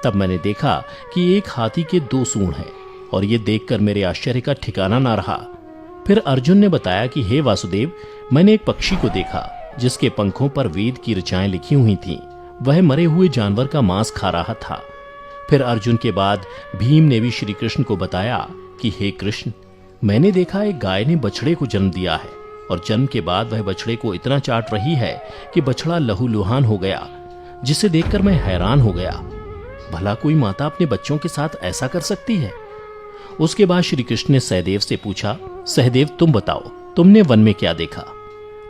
तब मैंने देखा कि एक हाथी के 2 सूंड हैं और ये देखकर मेरे आश्चर्य का ठिकाना ना रहा। फिर अर्जुन ने बताया कि हे वासुदेव, मैंने एक पक्षी को देखा जिसके पंखों पर वेद की ऋचाएं लिखी हुई थीं। वह मरे हुए जानवर का मांस खा रहा था। फिर अर्जुन के बाद भीम ने भी श्री कृष्ण को बताया कि हे कृष्ण, मैंने देखा एक गाय ने बछड़े को जन्म दिया है और जन्म के बाद वह बछड़े को इतना चाट रही है कि बछड़ा लहूलुहान हो गया, जिसे देखकर मैं हैरान हो गया। भला कोई माता अपने बच्चों के साथ ऐसा कर सकती है? उसके बाद श्री कृष्ण ने सहदेव से पूछा, सहदेव तुम बताओ, तुमने वन में क्या देखा?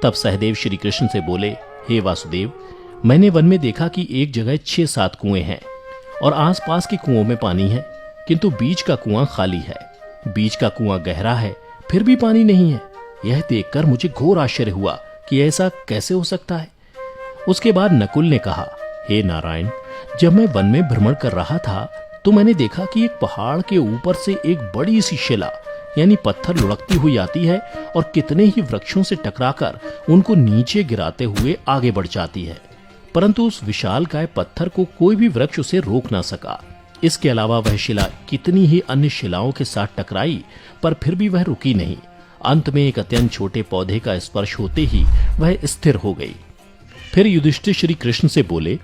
तब सहदेव श्री कृष्ण से बोले, हे वासुदेव, मैंने वन में देखा कि एक जगह 6-7 कुएं हैं और आसपास के कुओं में पानी है, किंतु बीच का कुआं खाली है। बीच का कुआं गहरा है, फिर भी पानी नहीं है। यह देखकर मुझे घोर आश्चर्य हुआ कि ऐसा कैसे हो सकता है। उसके बाद नकुल ने कहा, हे नारायण, जब मैं वन में भ्रमण कर रहा था तो मैंने देखा कि एक पहाड़ के ऊपर से एक बड़ी सी शिला यानी पत्थर लुढ़कती हुई आती है और कितने ही वृक्षों से टकराकर उनको नीचे गिराते हुए आगे बढ़ जाती है, परंतु उस विशालकाय पत्थर को कोई भी वृक्ष उसे रोक ना सका। इसके अलावा वह शिला कितनी ही अन्य शिलाओं के साथ टकराई, पर फिर भी वह रुकी नहीं। अंत में एक अत्यंत छोटे पौधे का स्पर्श होते ही वह स्थिर हो गई। फिर युधिष्ठिर श्री कृष्ण से बोले,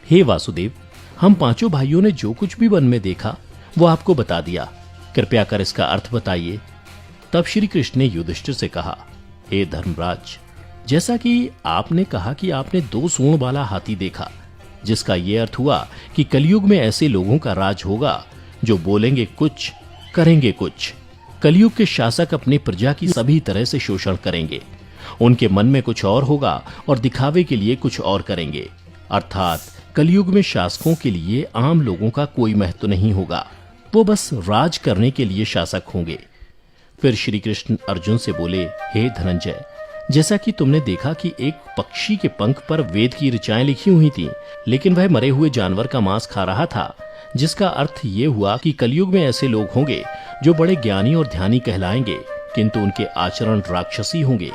हे वासुदेव, हम 5 भाइयों ने जो कुछ भी वन में देखा वो आपको बता दिया, कृपया कर इसका अर्थ बताइए। तब श्री कृष्ण ने युधिष्ठिर से कहा, हे धर्मराज, जैसा कि आपने कहा कि आपने 2 सूंड वाला हाथी देखा, जिसका यह अर्थ हुआ कि कलयुग में ऐसे लोगों का राज होगा जो बोलेंगे कुछ, करेंगे कुछ। कलयुग के शासक अपनी प्रजा की सभी तरह से शोषण करेंगे। उनके मन में कुछ और होगा और दिखावे के लिए कुछ और करेंगे। अर्थात कलयुग में शासकों के लिए आम लोगों का कोई महत्व नहीं होगा, वो बस राज करने के लिए शासक होंगे। फिर श्री कृष्ण अर्जुन से बोले, हे धनंजय, जैसा कि तुमने देखा कि एक पक्षी के पंख पर वेद की ऋचाएं लिखी हुई थीं, लेकिन वह मरे हुए जानवर का मांस खा रहा था, जिसका अर्थ ये हुआ कि कलयुग में ऐसे लोग होंगे जो बड़े ज्ञानी और ध्यानी कहलाएंगे, किंतु उनके आचरण राक्षसी होंगे।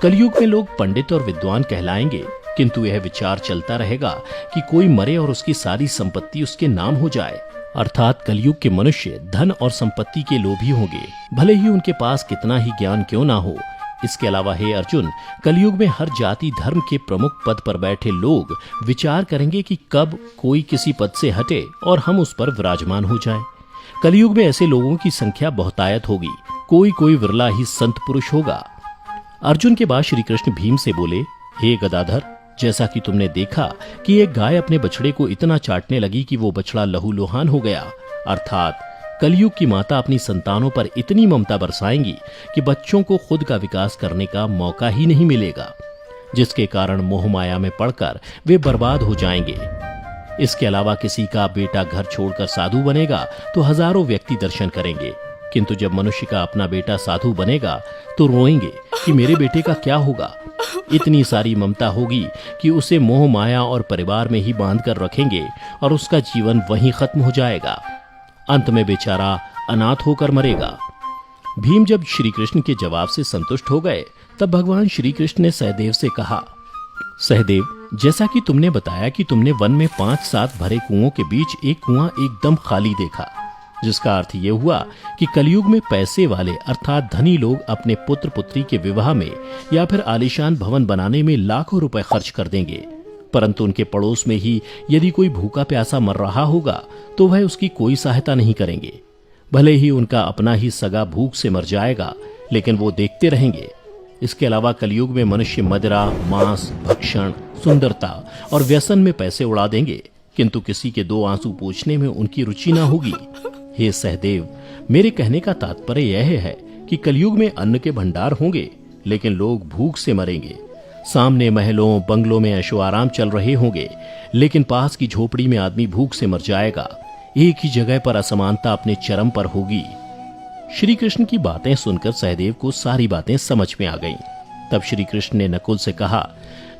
कलयुग में लोग पंडित और विद्वान कहलाएंगे, किंतु यह विचार चलता रहेगा कि कोई मरे और उसकी सारी संपत्ति उसके नाम हो जाए। अर्थात कलयुग के मनुष्य धन और संपत्ति के लोभी होंगे, भले ही उनके पास कितना ही ज्ञान क्यों ना हो। इसके अलावा हे अर्जुन, कलयुग में हर जाति धर्म के प्रमुख पद पर बैठे लोग विचार करेंगे कि कब कोई किसी पद से हटे और हम उस पर विराजमान हो जाएं। कलयुग में ऐसे लोगों की संख्या बहुतायत होगी, कोई कोई विरला ही संत पुरुष होगा। अर्जुन के बाद श्री कृष्ण भीम से बोले, हे गदाधर, जैसा कि तुमने देखा कि एक गाय अपने बछड़े को इतना चाटने लगी कि वो बछड़ा लहूलुहान हो गया, अर्थात कलयुग की माता अपनी संतानों पर इतनी ममता बरसाएंगी कि बच्चों को खुद का विकास करने का मौका ही नहीं मिलेगा, जिसके कारण मोह माया में पड़कर वे बर्बाद हो जाएंगे। इसके अलावा किसी का बेटा घर छोड़कर साधु बनेगा तो हजारों व्यक्ति दर्शन करेंगे, किंतु जब मनुष्य का अपना बेटा साधु बनेगा तो रोएंगे कि मेरे बेटे का क्या होगा। इतनी सारी ममता होगी कि उसे मोह माया और परिवार में ही बांध कर रखेंगे और उसका जीवन वहीं खत्म हो जाएगा। अंत में बेचारा अनाथ होकर मरेगा। भीम जब श्री कृष्ण के जवाब से संतुष्ट हो गए, तब भगवान श्री कृष्ण ने सहदेव से कहा, सहदेव, जैसा कि तुमने बताया कि तुमने वन में 5-7 भरे कुओं के बीच एक कुआं एकदम खाली देखा, जिसका अर्थ ये हुआ कि कलयुग में पैसे वाले अर्थात धनी लोग अपने पुत्र पुत्री के विवाह में या फिर आलीशान भवन बनाने में लाखों रुपए खर्च कर देंगे, परंतु उनके पड़ोस में ही यदि कोई भूखा प्यासा मर रहा होगा तो वह उसकी कोई सहायता नहीं करेंगे। भले ही उनका अपना ही सगा भूख से मर जाएगा, लेकिन वो देखते रहेंगे। इसके अलावा कलयुग में मनुष्य मदिरा, मांस, भक्षण, सुंदरता और व्यसन में पैसे उड़ा देंगे, किंतु किसी के 2 आंसू पोंछने में उनकी रुचि ना होगी। हे सहदेव, मेरे कहने का तात्पर्य यह है कि कलयुग में अन्न के भंडार होंगे, लेकिन लोग भूख से मरेंगे। सामने महलों बंगलों में ऐशो आराम चल रहे होंगे, लेकिन पास की झोपड़ी में आदमी भूख से मर जाएगा। एक ही जगह पर असमानता अपने चरम पर होगी। श्री कृष्ण की बातें सुनकर सहदेव को सारी बातें समझ में आ गईं। तब श्री कृष्ण ने नकुल से कहा,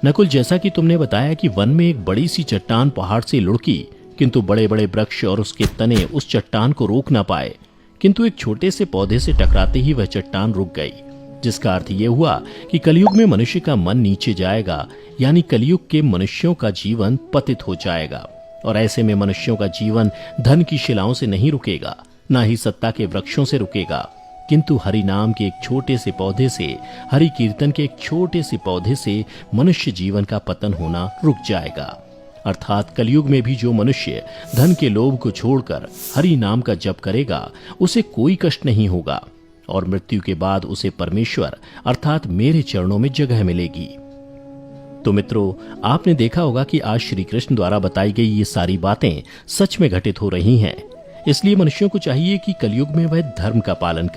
नकुल, जैसा कि तुमने बताया कि वन में एक बड़ी सी चट्टान पहाड़ से लुढ़की, किंतु बड़े बड़े वृक्ष और उसके तने उस चट्टान को रोक ना पाए, किंतु एक छोटे से पौधे से टकराते ही वह चट्टान रुक गई, जिसका अर्थ यह हुआ कि कलयुग में मनुष्य का मन नीचे जाएगा, यानी कलयुग के मनुष्यों का जीवन पतित हो जाएगा। और ऐसे में मनुष्यों का जीवन धन की शिलाओं से नहीं रुकेगा, ना ही सत्ता के वृक्षों से रुकेगा, किंतु हरि नाम के एक छोटे से पौधे से, हरि कीर्तन के एक छोटे से पौधे से मनुष्य जीवन का पतन होना रुक जाएगा। अर्थात कलयुग में भी जो मनुष्य धन के लोभ को छोड़कर हरि नाम का जप करेगा उसे कोई कष्ट नहीं होगा और मृत्यु के बाद उसे परमेश्वर अर्थात मेरे चरणों में जगह मिलेगी। तो मित्रों, आपने देखा होगा कि आज श्री कृष्ण द्वारा बताई गई ये सारी बातें सच में घटित हो रही हैं। इसलिए मनुष्यों को चाहिए कि कलयुग में वह धर्म का पालन करें।